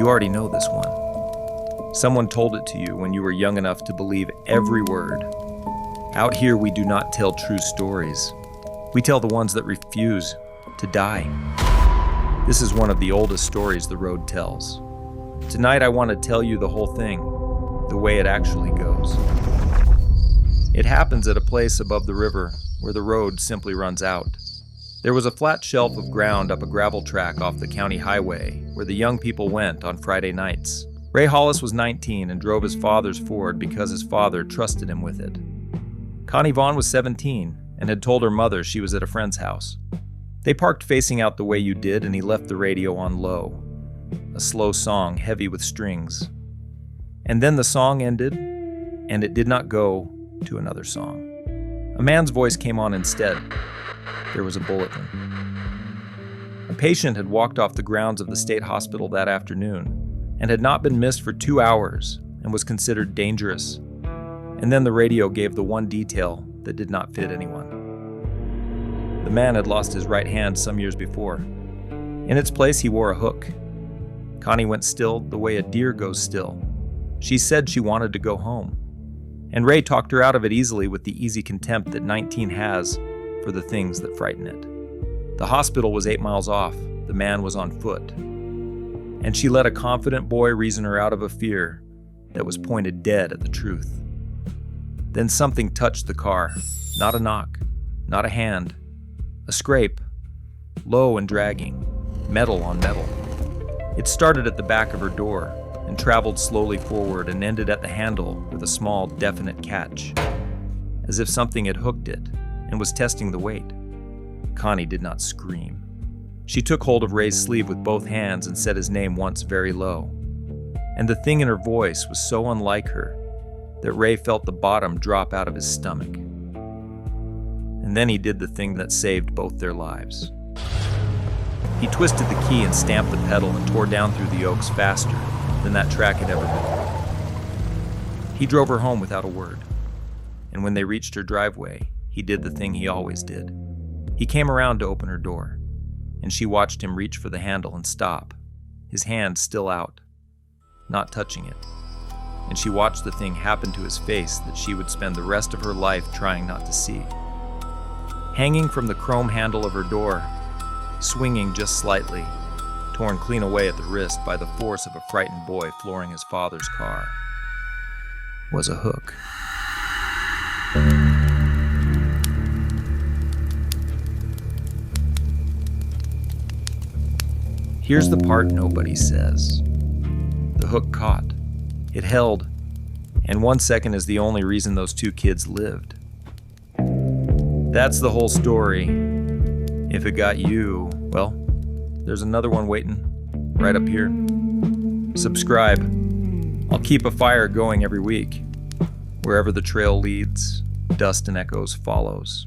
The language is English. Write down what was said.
You already know this one. Someone told it to you when you were young enough to believe every word. Out here, we do not tell true stories. We tell the ones that refuse to die. This is one of the oldest stories the road tells. Tonight, I want to tell you the whole thing, the way it actually goes. It happens at a place above the river where the road simply runs out. There was a flat shelf of ground up a gravel track off the county highway where the young people went on Friday nights. Ray Hollis was 19 and drove his father's Ford because his father trusted him with it. Connie Vaughn was 17 and had told her mother she was at a friend's house. They parked facing out the way you did, and he left the radio on low, a slow song heavy with strings. And then the song ended, and it did not go to another song. A man's voice came on instead. There was a bulletin. A patient had walked off the grounds of the state hospital that afternoon and had not been missed for 2 hours and was considered dangerous. And then the radio gave the one detail that did not fit anyone. The man had lost his right hand some years before. In its place, he wore a hook. Connie went still the way a deer goes still. She said she wanted to go home. And Ray talked her out of it easily with the easy contempt that 19 has for the things that frighten it. The hospital was 8 miles off. The man was on foot. And she let a confident boy reason her out of a fear that was pointed dead at the truth. Then something touched the car. Not a knock, not a hand. A scrape, low and dragging, metal on metal. It started at the back of her door and traveled slowly forward and ended at the handle with a small, definite catch, as if something had hooked it and was testing the weight. Connie did not scream. She took hold of Ray's sleeve with both hands and said his name once very low. And the thing in her voice was so unlike her that Ray felt the bottom drop out of his stomach. And then he did the thing that saved both their lives. He twisted the key and stamped the pedal and tore down through the oaks faster than that track had ever been. He drove her home without a word. And when they reached her driveway, he did the thing he always did. He came around to open her door, and she watched him reach for the handle and stop, his hand still out, not touching it. And she watched the thing happen to his face that she would spend the rest of her life trying not to see. Hanging from the chrome handle of her door, swinging just slightly, torn clean away at the wrist by the force of a frightened boy flooring his father's car, was a hook. Here's the part nobody says. The hook caught. It held, and 1 second is the only reason those 2 kids lived. That's the whole story. If it got you, well, there's another one waiting right up here. Subscribe. I'll keep a fire going every week. Wherever the trail leads, dust and echoes follows.